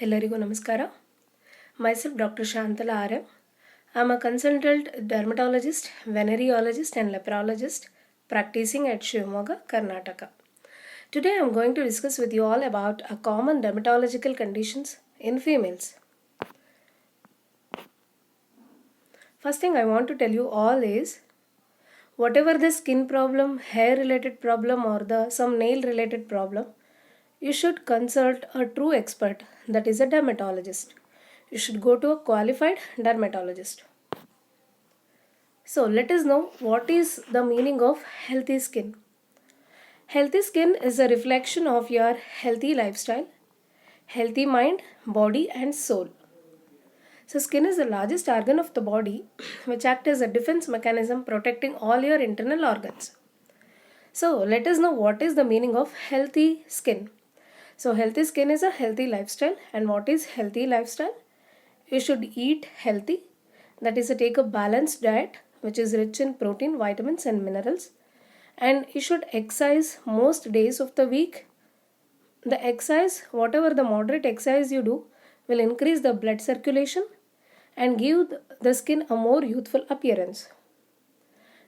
ಎಲ್ಲರಿಗೂ ನಮಸ್ಕಾರ. Myself Dr. Shantala R. M. I am a consultant dermatologist, venereologist and leprologist practicing at Shivamogga, Karnataka. Today I am going to discuss with you all about a common dermatological conditions in females. First thing I want to tell you all is whatever the skin problem, hair related problem or some nail related problem, you should consult a true expert, that is a dermatologist. You should go to a qualified dermatologist. So let us know what is the meaning of healthy skin. Healthy skin is a reflection of your healthy lifestyle, healthy mind, body and soul. So skin is the largest organ of the body which acts as a defense mechanism protecting all your internal organs. So let us know what is the meaning of healthy skin. So healthy skin is a healthy lifestyle. And what is healthy lifestyle? You should eat healthy, that is take a balanced diet which is rich in protein, vitamins and minerals, and you should exercise most days of the week. The exercise, whatever the moderate exercise you do, will increase the blood circulation and give the skin a more youthful appearance.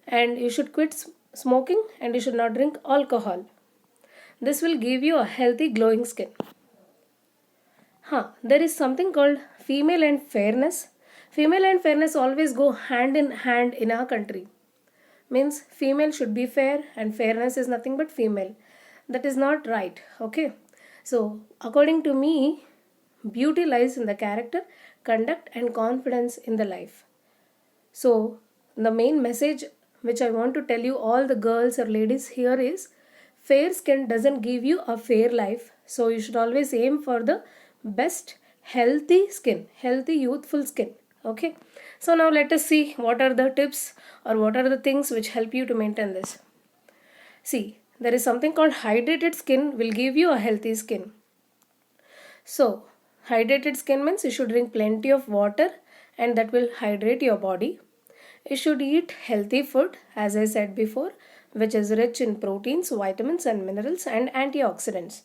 And you should quit smoking and you should not drink alcohol. This will give you a healthy glowing skin. There is something called female and fairness. Female and fairness always go hand in hand in our country. Means female should be fair and fairness is nothing but female. That is not right. Okay. So according to me, beauty lies in the character, conduct and confidence in the life. So the main message which I want to tell you all the girls or ladies here is, fair skin doesn't give you a fair life. So you should always aim for the best healthy skin, healthy youthful skin. Okay. So now let us see what are the tips or what are the things which help you to maintain this. See, there is something called hydrated skin will give you a healthy skin. So hydrated skin means you should drink plenty of water and that will hydrate your body. You should eat healthy food, as I said before, which is rich in proteins, vitamins and minerals and antioxidants.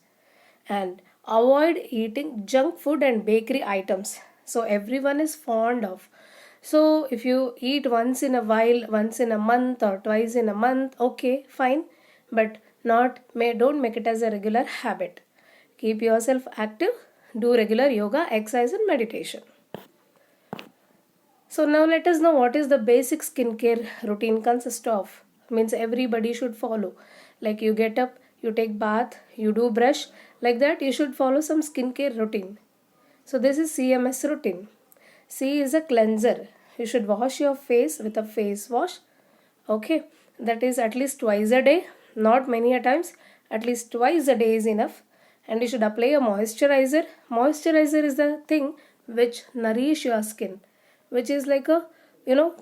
And avoid eating junk food and bakery items. So everyone is fond of. So if you eat once in a while, once in a month or twice in a month, okay, fine. But don't make it as a regular habit. Keep yourself active. Do regular yoga, exercise and meditation. So now let us know what is the basic skincare routine consist of. Means everybody should follow. Like you get up, you take bath, you do brush, like that you should follow some skincare routine. So this is CMS routine. C is a cleanser. You should wash your face with a face wash. Okay, that is at least twice a day, not many a times, at least twice a day is enough. And you should apply a moisturizer. Moisturizer is the thing which nourish your skin, which is like a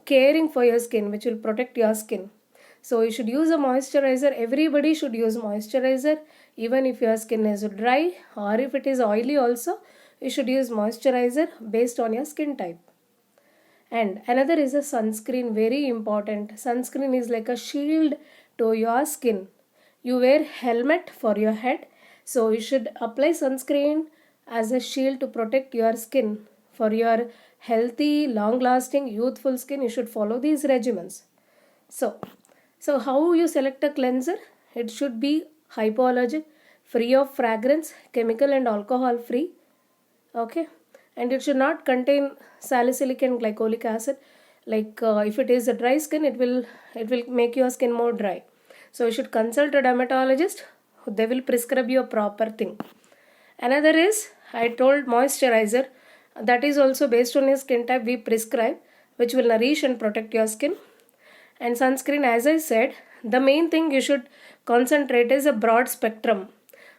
caring for your skin, which will protect your skin. So you should use a moisturizer. Everybody should use moisturizer, even if your skin is dry or if it is oily also, you should use moisturizer based on your skin type. And another is a sunscreen, very important. Sunscreen is like a shield to your skin. You wear helmet for your head, so you should apply sunscreen as a shield to protect your skin. For your healthy, long-lasting, youthful skin, you should follow these regimens. So how you select a cleanser? It should be hypoallergenic, free of fragrance, chemical and alcohol free. Okay. And it should not contain salicylic and glycolic acid. Like if it is a dry skin, it will make your skin more dry. So you should consult a dermatologist. They will prescribe you a proper thing. Another is, I told moisturizer. That is also based on your skin type we prescribe, which will nourish and protect your skin. And sunscreen, as I said, the main thing you should concentrate is a broad spectrum.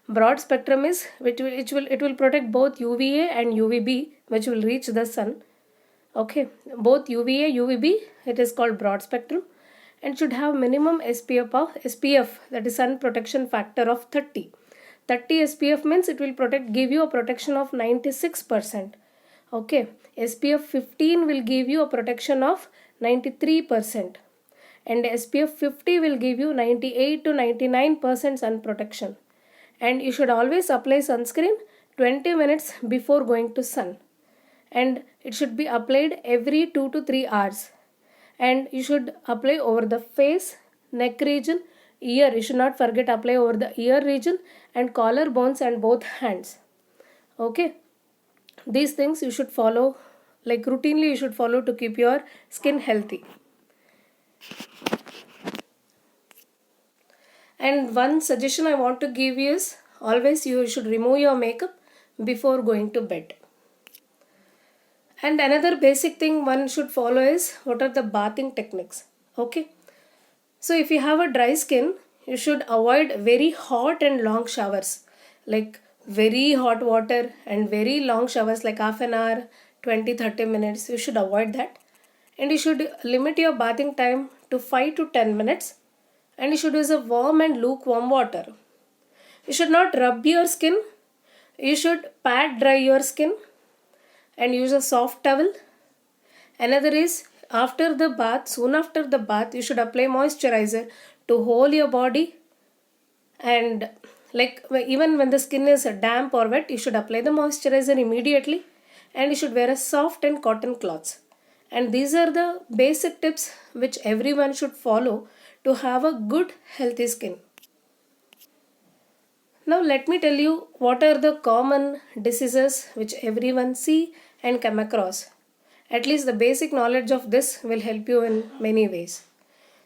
Broad spectrum is it will protect both UVA and UVB, which will reach the sun. Okay, both UVA, UVB, it is called broad spectrum, and should have minimum SPF, that is sun protection factor of 30. 30 SPF means it will give you a protection of 96%. Okay, SPF 15 will give you a protection of 93. And SPF 50 will give you 98 to 99% sun protection. And you should always apply sunscreen 20 minutes before going to sun, and it should be applied every 2 to 3 hours, and you should apply over the face, neck region, ear. You should not forget apply over the ear region and collar bones and both hands. Okay, these things you should follow, like routinely you should follow to keep your skin healthy. And one suggestion I want to give you is always you should remove your makeup before going to bed. And another basic thing one should follow is what are the bathing techniques. Okay, so if you have a dry skin, you should avoid very hot and long showers, like very hot water and very long showers like half an hour, 20-30 minutes. You should avoid that, and you should limit your bathing time to 5 to 10 minutes, and you should use a warm and lukewarm water. You should not rub your skin. You should pat dry your skin and use a soft towel. Another is after the bath, soon after the bath, you should apply moisturizer to hold your body, and like even when the skin is damp or wet, you should apply the moisturizer immediately, and you should wear a soft and cotton cloths. And these are the basic tips which everyone should follow to have a good healthy skin. Now let me tell you what are the common diseases which everyone see and come across. At least the basic knowledge of this will help you in many ways.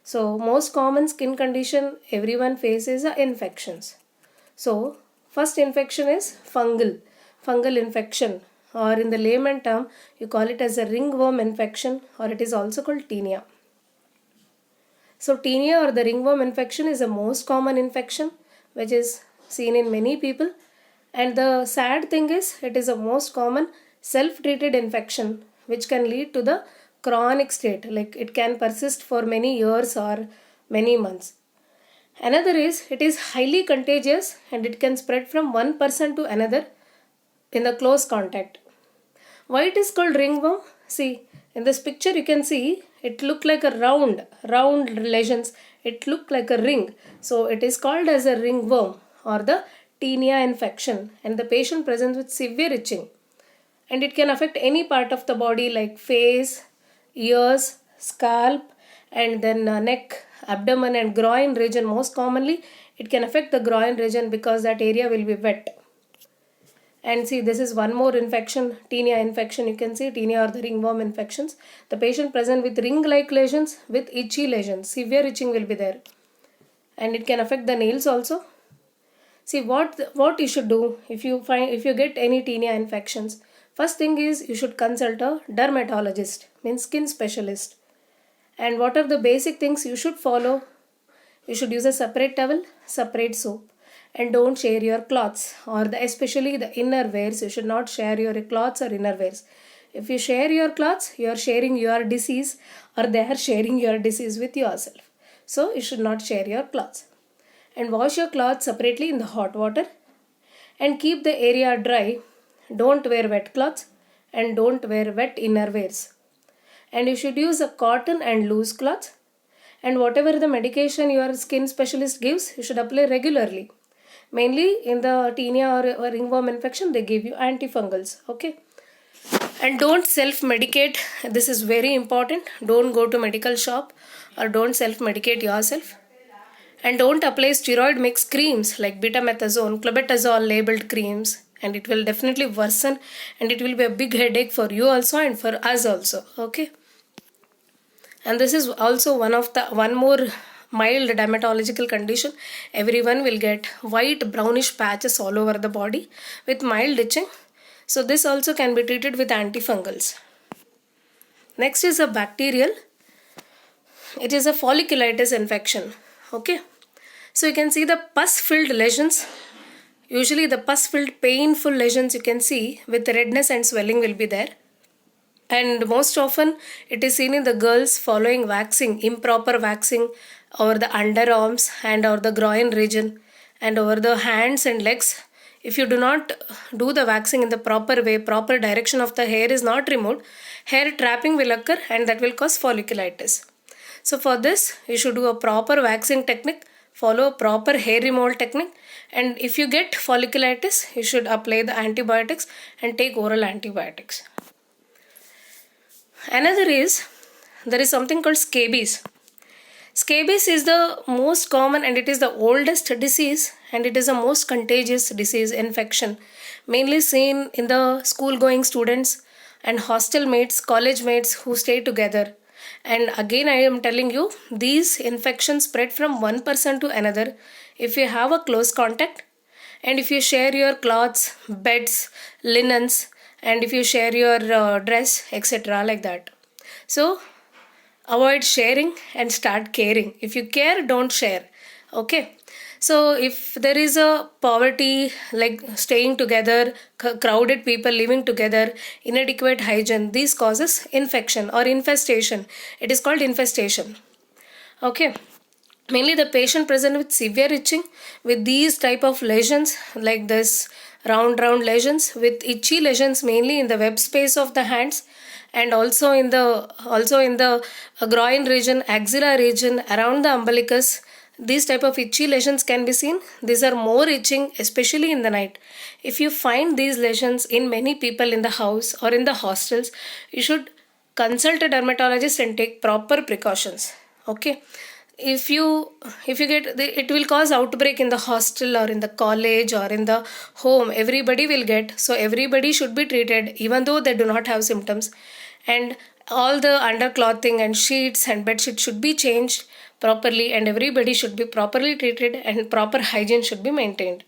So most common skin condition everyone faces are infections. So first infection is fungal infection, or in the layman term you call it as a ringworm infection, or it is also called tinea. So tinea or the ringworm infection is the most common infection which is seen in many people, and the sad thing is it is a most common self-treated infection which can lead to the chronic state, like it can persist for many years or many months. Another is it is highly contagious and it can spread from one person to another in the close contact. Why it is called ringworm? See, in this picture you can see it look like a round lesions. It look like a ring. So it is called as a ringworm or the tinea infection, and the patient presents with severe itching. And it can affect any part of the body like face, ears, scalp, and then neck, abdomen and groin region. Most commonly it can affect the groin region because that area will be wet. And see, this is one more infection, tinea infection. You can see tinea or the ringworm infections. The patient present with ring-like lesions with itchy lesions. Severe itching will be there. And it can affect the nails also. See what you should do if you get any tinea infections. First thing is you should consult a dermatologist, means skin specialist. And what are the basic things you should follow? You should use a separate towel, separate soap, and don't share your clothes, or especially the inner wears. You should not share your clothes or inner wears. If you share your clothes, you are sharing your disease, or they are sharing your disease with yourself. So you should not share your clothes. And wash your clothes separately in the hot water, and keep the area dry. Don't wear wet clothes and don't wear wet inner wears. And you should use a cotton and loose cloth. And whatever the medication your skin specialist gives, you should apply regularly. Mainly in the tinea or ringworm infection, they give you antifungals. Okay. And don't self-medicate. This is very important. Don't go to medical shop or don't self-medicate yourself. And don't apply steroid mixed creams like betamethasone, clobetasol labeled creams, and it will definitely worsen and it will be a big headache for you also and for us also. Okay. And this is also one more mild dermatological condition. Everyone will get white brownish patches all over the body with mild itching. So this also can be treated with antifungals. Next is a bacterial. It is a folliculitis infection. Okay. So you can see the pus-filled lesions. Usually the pus-filled painful lesions you can see with redness and swelling will be there. And most often it is seen in the girls following waxing, improper waxing over the underarms and over the groin region and over the hands and legs. If you do not do the waxing in the proper way, proper direction of the hair is not removed, hair trapping will occur and that will cause folliculitis. So for this, you should do a proper waxing technique follow a proper hair removal technique, and if you get folliculitis, you should apply the antibiotics and take oral antibiotics. Another is, there is something called scabies. Scabies is the most common and it is the oldest disease, and it is the most contagious disease infection, mainly seen in the school going students and hostel mates, college mates who stay together. And again, I am telling you, these infections spread from one person to another if you have a close contact, and if you share your clothes, beds, linens, and if you share your dress, etc., like that. So avoid sharing and start caring. If you care, don't share. Okay. So if there is a poverty, like staying together, crowded people living together, inadequate hygiene, these causes infection or infestation. It is called infestation. Okay. Mainly the patient present with severe itching with these type of lesions, like this round lesions with itchy lesions mainly in the web space of the hands, and also in the groin region, axilla region, around the umbilicus. These type of itchy lesions can be seen. These are more itching, especially in the night. If you find these lesions in many people in the house or in the hostels, you should consult a dermatologist and take proper precautions. Okay. If you get it will cause outbreak in the hostel or in the college or in the home. Everybody will get, so everybody should be treated even though they do not have symptoms, and all the underclothing and sheets and bed sheets should be changed properly, and everybody should be properly treated and proper hygiene should be maintained.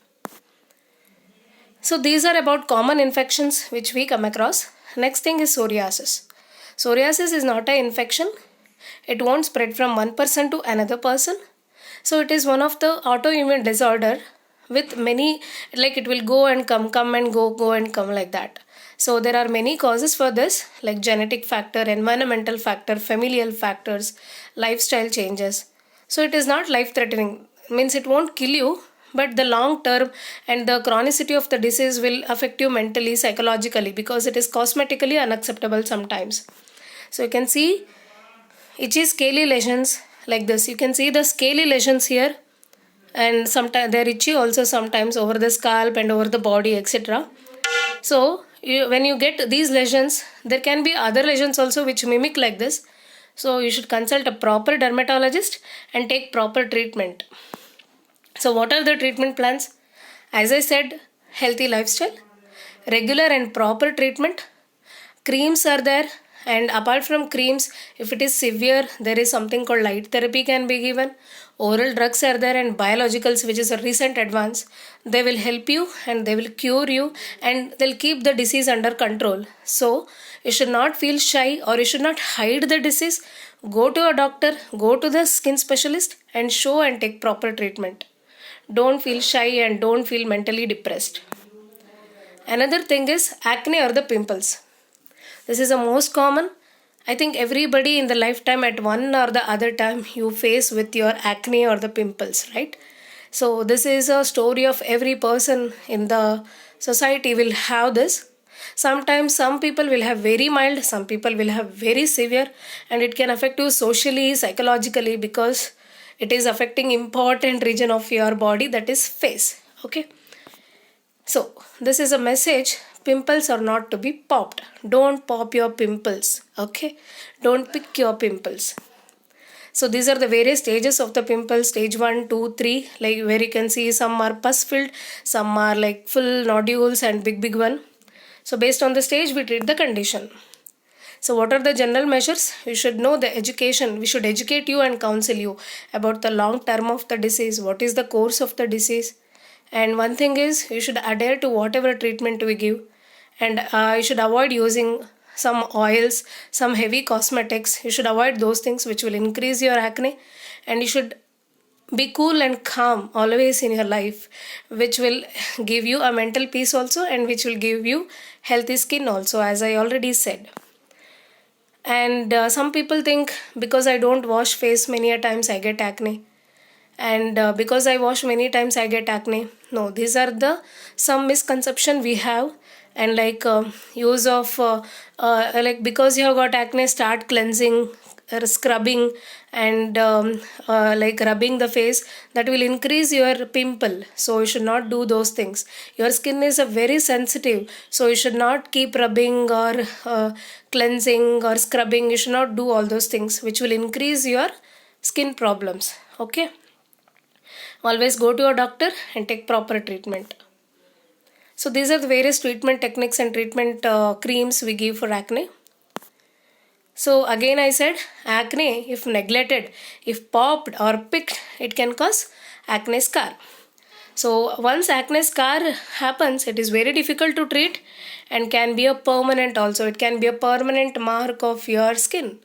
So these are about common infections which we come across. Next thing is psoriasis. Psoriasis is not an infection. It won't spread from one person to another person. So it is one of the autoimmune disorder with many, like it will go and come and go and come, like that. So there are many causes for this, like genetic factor, environmental factor, familial factors, lifestyle changes. So it is not life threatening, means it won't kill you, but the long term and the chronicity of the disease will affect you mentally, psychologically, because it is cosmetically unacceptable sometimes. So you can see itchy scaly lesions like this. You can see the scaly lesions here, and sometimes they're itchy also sometimes over the scalp and over the body, etc. So when you get these lesions, there can be other lesions also which mimic like this. So you should consult a proper dermatologist and take proper treatment. So what are the treatment plans? As I said, healthy lifestyle, regular and proper treatment, creams are there, and apart from creams, if it is severe, there is something called light therapy can be given. Oral drugs are there, and biologicals, which is a recent advance. They will help you and they will cure you and they'll keep the disease under control. So you should not feel shy or you should not hide the disease. Go to a doctor, go to the skin specialist and show and take proper treatment. Don't feel shy and don't feel mentally depressed. Another thing is acne or the pimples. This is the most common. I think everybody in the lifetime at one or the other time you face with your acne or the pimples, right? So this is a story of every person in the society will have this. Sometimes some people will have very mild, some people will have very severe, and it can affect you socially, psychologically, because it is affecting important region of your body, that is face. Okay. So this is a message. Pimples are not to be popped. Don't pop your pimples. Okay. Don't pick your pimples. So these are the various stages of the pimple. Stage 1, 2, 3. Like where you can see some are pus filled, some are like full nodules and big one. So based on the stage we treat the condition. So what are the general measures? You should know the education. We should educate you and counsel you about the long term of the disease. What is the course of the disease? And one thing is, you should adhere to whatever treatment we give, and you should avoid using some oils, some heavy cosmetics. You should avoid those things which will increase your acne, and you should be cool and calm always in your life, which will give you a mental peace also, and which will give you healthy skin also, as I already said. And some people think because I don't wash face many a times I get acne, and because I wash many times I get acne. No, these are the some misconception we have. And like use of like because you have got acne, start cleansing scrubbing and like rubbing the face, that will increase your pimple. So you should not do those things. Your skin is a very sensitive, so you should not keep rubbing or cleansing or scrubbing. You should not do all those things which will increase your skin problems. Okay, always go to a doctor and take proper treatment. So these are the various treatment techniques and treatment creams we give for acne. So again I said, acne if neglected, if popped or picked, it can cause acne scar. So once acne scar happens, it is very difficult to treat and can be a permanent also. It can be a permanent mark of your skin.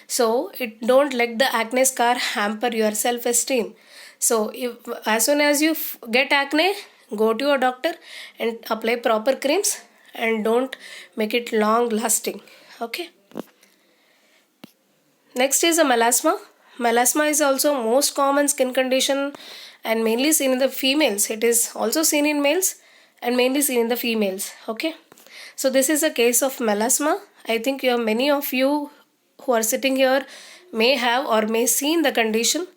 So don't let the acne scar hamper your self-esteem. So if as soon as you get acne, go to a doctor and apply proper creams and don't make it long lasting. Okay. Next is a melasma. Melasma is also most common skin condition and mainly seen in the females. It is also seen in males and mainly seen in the females. Okay. So this is a case of melasma. I think many of you who are sitting here may have or may seen the condition,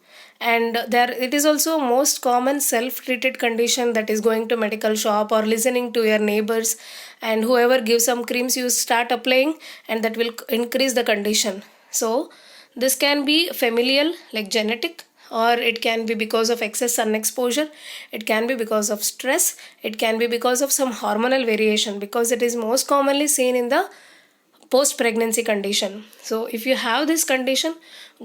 and there it is also most common self-treated condition, that is going to medical shop or listening to your neighbors, and whoever gives some creams you start applying, and that will increase the condition. So this can be familial, like genetic, or it can be because of excess sun exposure, it can be because of stress, it can be because of some hormonal variation, because it is most commonly seen in the post-pregnancy condition. So if you have this condition,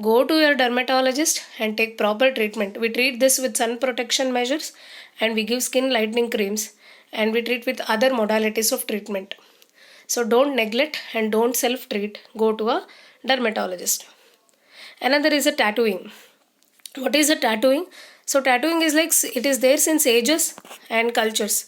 go to your dermatologist and take proper treatment. We treat this with sun protection measures, and we give skin lightening creams, and we treat with other modalities of treatment. So don't neglect and don't self-treat. Go to a dermatologist. Another is a tattooing. What is a tattooing? So tattooing is like, it is there since ages and cultures.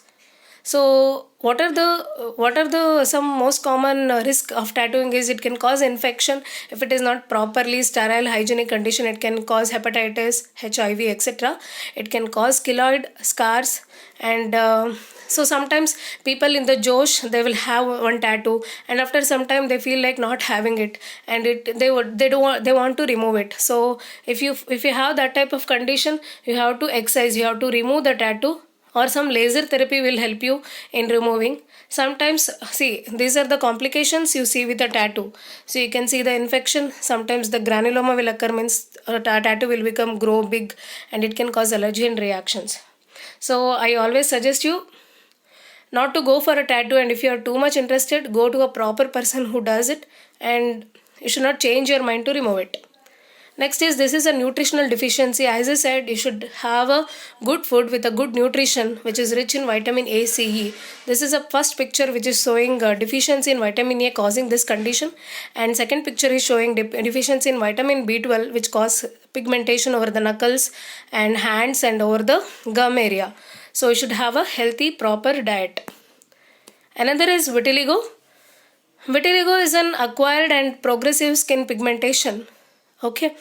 So what are the some most common risk of tattooing is, it can cause infection if it is not properly sterile hygienic condition. It can cause hepatitis, HIV, etc. It can cause keloid scars, and so sometimes people in the josh, they will have one tattoo, and after some time they feel like not having it, and they want to remove it. So if you have that type of condition, you have to excise, you have to remove the tattoo, or some laser therapy will help you in removing. Sometimes, see, these are the complications you see with a tattoo. So you can see the infection. Sometimes the granuloma will occur, means a tattoo will grow big, and it can cause allergy and reactions. So I always suggest you not to go for a tattoo, and if you are too much interested, go to a proper person who does it, and you should not change your mind to remove it. Next is, this is a nutritional deficiency. As I said, you should have a good food with a good nutrition which is rich in vitamin A, C, E. This is a first picture which is showing deficiency in vitamin A causing this condition, and second picture is showing deficiency in vitamin B12 which cause pigmentation over the knuckles and hands and over the gum area. So you should have a healthy proper diet. Another is vitiligo. Vitiligo is an acquired and progressive skin pigmentation. Okay,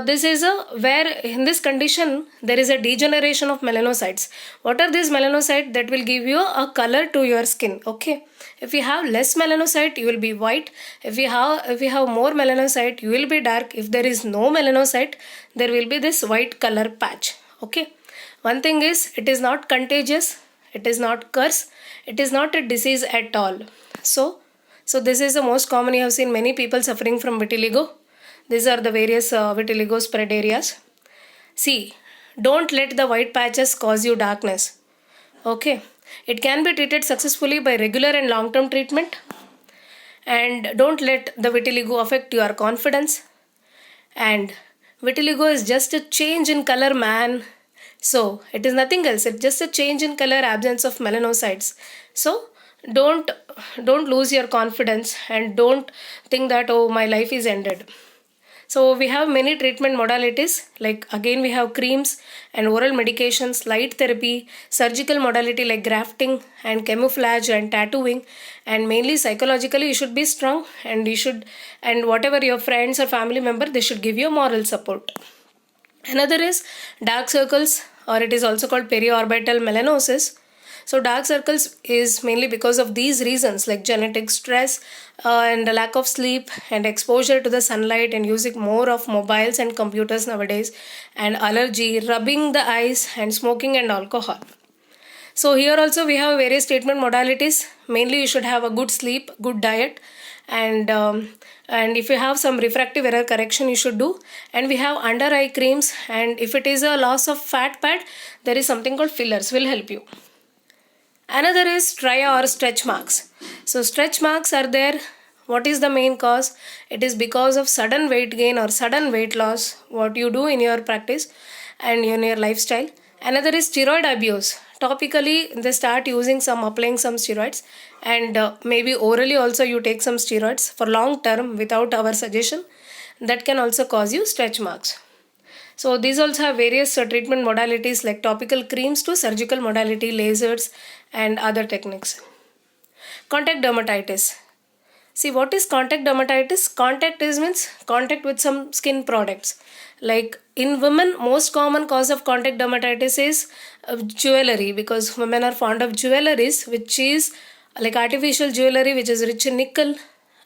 this is where in this condition there is a degeneration of melanocytes. What are these melanocytes? That will give you a color to your skin. Okay, if you have less melanocyte, you will be white. If you have more melanocyte, you will be dark. If there is no melanocyte, there will be this white color patch. Okay, one thing is, it is not contagious, it is not curse, it is not a disease at all. So this is the most common. You have seen many people suffering from vitiligo. These are the various vitiligo spread areas. See, don't let the white patches cause you darkness. Okay, it can be treated successfully by regular and long-term treatment. And don't let the vitiligo affect your confidence. And vitiligo is just a change in color, man. So it is nothing else. It's just a change in color, absence of melanocytes. So don't lose your confidence, and don't think that, oh, my life is ended. So we have many treatment modalities, like again we have creams and oral medications, light therapy, surgical modality like grafting and camouflage and tattooing, and mainly psychologically you should be strong, and whatever your friends or family member, they should give you moral support. Another is dark circles, or it is also called periorbital melanosis. So dark circles is mainly because of these reasons, like genetic stress, and the lack of sleep and exposure to the sunlight and using more of mobiles and computers nowadays, and allergy, rubbing the eyes, and smoking and alcohol. So here also we have various treatment modalities. Mainly you should have a good sleep, good diet, and if you have some refractive error correction you should do. And we have under eye creams, and if it is a loss of fat pad, there is something called fillers will help you. Another is try or stretch marks. So stretch marks are there. What is the main cause? It is because of sudden weight gain or sudden weight loss, what you do in your practice and in your lifestyle. Another is steroid abuse. Topically, they start using applying some steroids, and maybe orally also you take some steroids for long term without our suggestion. That can also cause you stretch marks. So these also have various treatment modalities like topical creams to surgical modality, lasers, and other techniques. Contact dermatitis. See, what is contact dermatitis? Contact is means contact with some skin products. Like in women, most common cause of contact dermatitis is jewelry, because women are fond of jewelries, which is like artificial jewelry which is rich in nickel,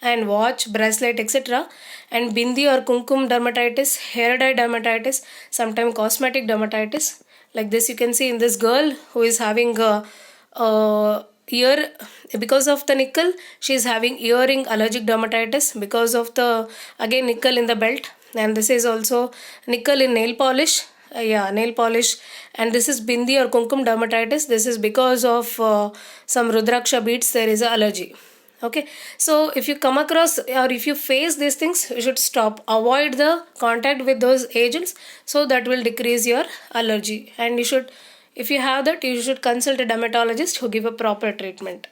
and watch, bracelet, etc. And bindi or kumkum dermatitis, hair dye dermatitis, sometimes cosmetic dermatitis. Like this, you can see in this girl who is having ear, because of the nickel she is having earring allergic dermatitis because of the again nickel in the belt. And this is also nickel in nail polish, nail polish. And this is bindi or kumkum dermatitis. This is because of some rudraksha beads there is an allergy. Okay, so if you come across or if you face these things, you should stop, avoid the contact with those agents, so that will decrease your allergy. And you should, if you have that, you should consult a dermatologist who give a proper treatment.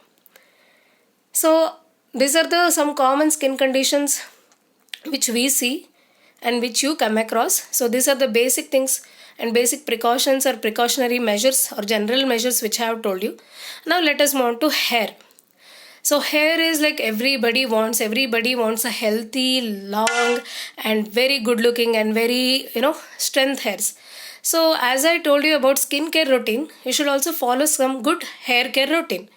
So these are the some common skin conditions which we see and which you come across. So these are the basic things and basic precautions or precautionary measures or general measures which I have told you. Now let us move on to hair. So hair is like everybody wants a healthy, long, and very good looking and very strength hairs. So as I told you about skincare routine, you should also follow some good hair care routine.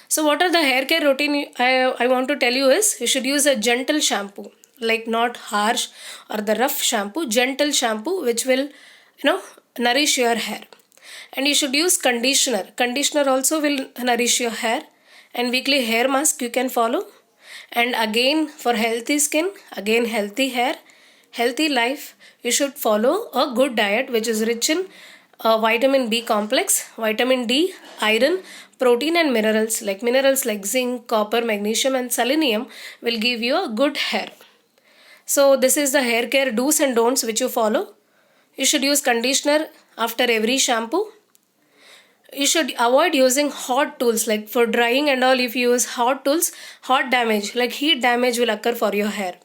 So what are the hair care routine I want to tell you is, you should use a gentle shampoo, like not harsh or the rough shampoo, gentle shampoo which will nourish your hair. And you should use conditioner. Conditioner also will nourish your hair. And weekly hair mask you can follow. And again, for healthy skin, again healthy hair, healthy life, you should follow a good diet which is rich in vitamin B complex, vitamin D, iron, protein, and minerals like zinc, copper, magnesium, and selenium will give you a good hair. So this is the hair care do's and don'ts which you follow. You should use conditioner after every shampoo. You should avoid using hot tools, like for drying and all. If you use hot tools, hot damage like heat damage will occur for your hair.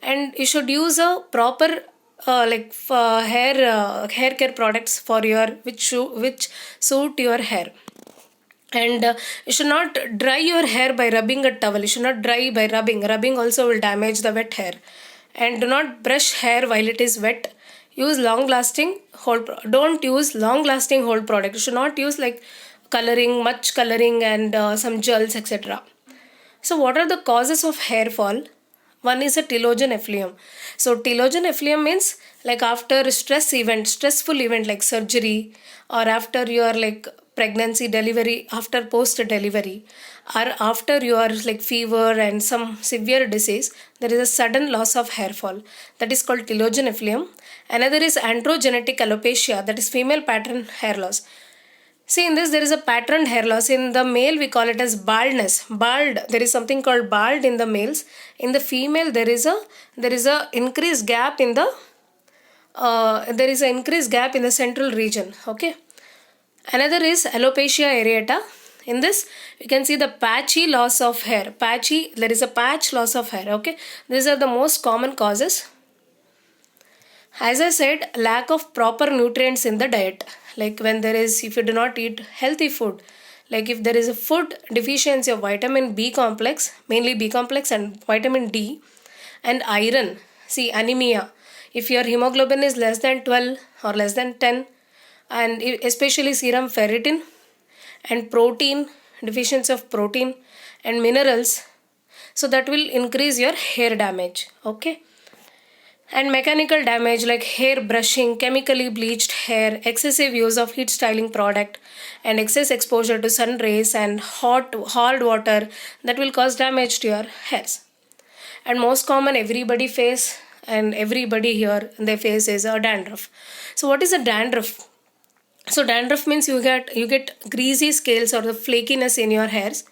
And you should use a proper hair care products for your which suit your hair. And you should not dry your hair by rubbing a towel. You should not dry by rubbing also will damage the wet hair. And do not brush hair while it is wet. Use long lasting don't use long lasting hold product. You should not use like much coloring and some gels, etc. So what are the causes of hair fall? One is a telogen effluent. So telogen effluent means like after stressful event like surgery, or after your like pregnancy, delivery, after post delivery, or after your like fever and some severe disease, there is a sudden loss of hair fall. That is called telogen effluent. Another is androgenetic alopecia, that is female pattern hair loss. See, in this there is a patterned hair loss. In the male we call it as baldness. There is something called bald in the males. In the female there is a increased gap in the central region. Okay. Another is alopecia areata. In this you can see the patchy loss of hair. There is a patch loss of hair. Okay. These are the most common causes. As I said, lack of proper nutrients in the diet. Like if you do not eat healthy food, like if there is a food deficiency of vitamin B complex, mainly B complex and vitamin D, and iron. See, anemia. If your hemoglobin is less than 12 or less than 10, and especially serum ferritin, and protein, deficiency of protein and minerals. So that will increase your hair damage. Okay. And mechanical damage like hair brushing, chemically bleached hair, excessive use of heat styling product, and excess exposure to sun rays and hard water, that will cause damage to your hairs. And most common everybody face, and everybody here they face, is a dandruff. So what is a dandruff? So dandruff means you get greasy scales or the flakiness in your hairs,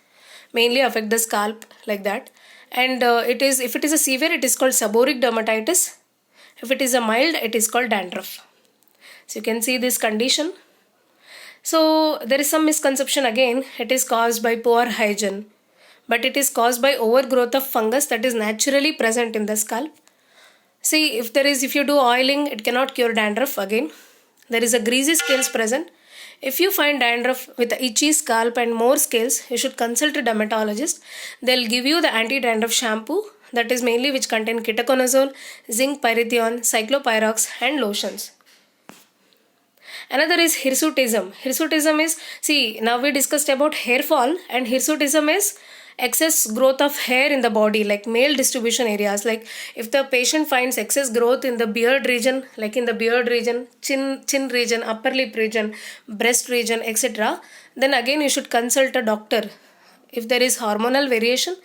mainly affect the scalp like that. And it is, if it is a severe, it is called seborrheic dermatitis. If it is a mild, it is called dandruff. So you can see this condition. So there is some misconception again. It is caused by poor hygiene, but it is caused by overgrowth of fungus that is naturally present in the scalp. See, if you do oiling, it cannot cure dandruff again. There is a greasy scales present. If you find dandruff with a itchy scalp and more scales, you should consult a dermatologist. They'll give you the anti-dandruff shampoo, that is mainly which contain ketoconazole, zinc pyrithione, cyclopyrox and lotions. Another is hirsutism. Hirsutism is, see, now we discussed about hair fall, and hirsutism is excess growth of hair in the body, like male distribution areas. Like if the patient finds excess growth in the beard region, like in the beard region, chin region, upper lip region, breast region, etc., then again you should consult a doctor. If there is hormonal variation,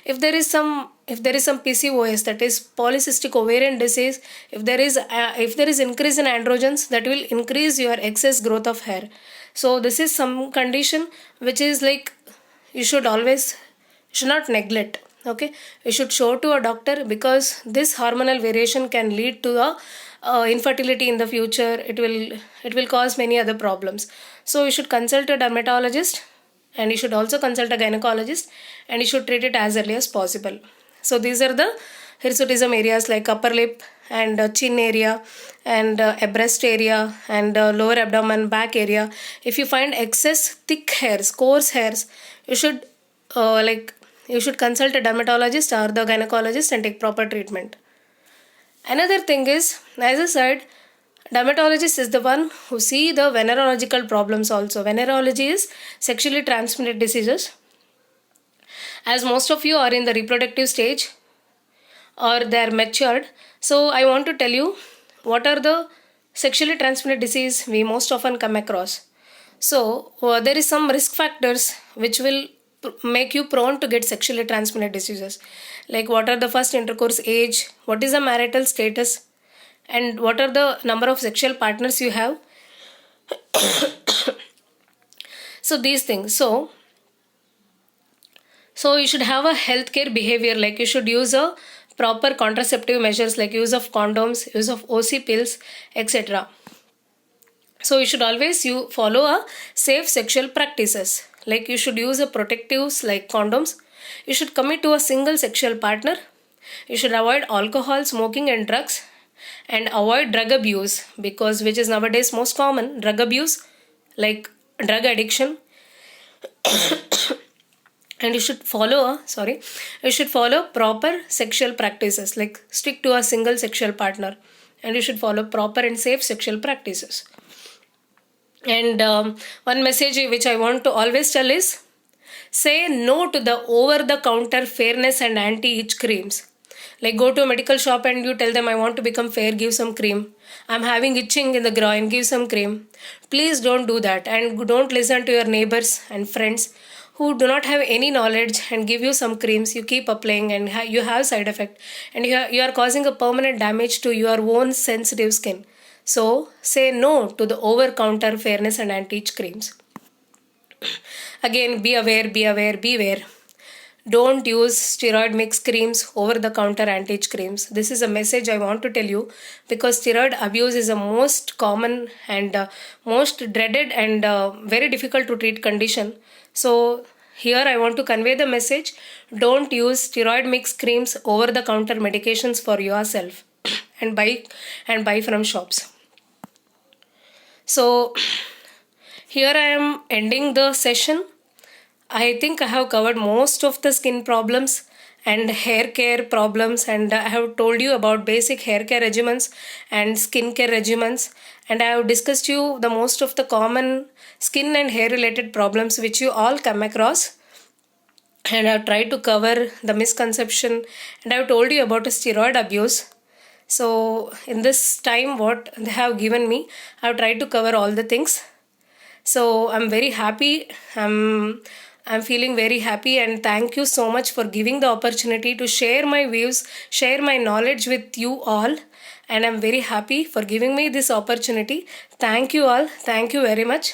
if there is some PCOS, that is polycystic ovarian disease, if there is increase in androgens, that will increase your excess growth of hair. So this is some condition which is like you should not neglect. Okay, you should show to a doctor, because this hormonal variation can lead to a infertility in the future. It will cause many other problems. So you should consult a dermatologist, and you should also consult a gynecologist, and you should treat it as early as possible. So these are the hirsutism areas, like upper lip and chin area, and a breast area, and lower abdomen, back area. If you find excess thick hairs, coarse hairs, you should consult a dermatologist or the gynecologist and take proper treatment. Another thing is, as I said, dermatologist is the one who see the venereological problems also. Venereology is sexually transmitted diseases. As most of you are in the reproductive stage or they are matured, so I want to tell you what are the sexually transmitted disease we most often come across. So there is some risk factors which will make you prone to get sexually transmitted diseases. Like what are the first intercourse age, what is the marital status, and what are the number of sexual partners you have. So these things. So you should have a healthcare behavior, like you should use a proper contraceptive measures, like use of condoms, use of OC pills, etc. So you should always follow a safe sexual practices, like you should use a protectives like condoms. You should commit to a single sexual partner. You should avoid alcohol, smoking and drugs, and avoid drug abuse, because which is nowadays most common, drug abuse, like drug addiction. And you should follow proper sexual practices, like stick to a single sexual partner, and you should follow proper and safe sexual practices. And one message which I want to always tell is, say no to the over-the-counter fairness and anti-itch creams. Like go to a medical shop and you tell them, I want to become fair, give some cream. I'm having itching in the groin, give some cream. Please don't do that, and don't listen to your neighbors and friends who do not have any knowledge and give you some creams. You keep applying and you have side effect, and you are causing a permanent damage to your own sensitive skin. So say no to the over-counter fairness and anti-itch creams. Again, beware. Don't use steroid mix creams, over-the-counter anti-itch creams. This is a message I want to tell you, because steroid abuse is a most common and most dreaded and very difficult to treat condition. So here I want to convey the message: don't use steroid mix creams, over-the-counter medications for yourself, and buy from shops. So here I am ending the session. I think I have covered most of the skin problems and hair care problems, and I have told you about basic hair care regimens and skin care regimens, and I have discussed you the most of the common skin and hair related problems which you all come across, and I've tried to cover the misconception, and I've told you about steroid abuse. So in this time what they have given me, I've tried to cover all the things. So I'm very happy. I'm feeling very happy, and thank you so much for giving the opportunity to share my views, share my knowledge with you all. And I'm very happy for giving me this opportunity. Thank you all. Thank you very much.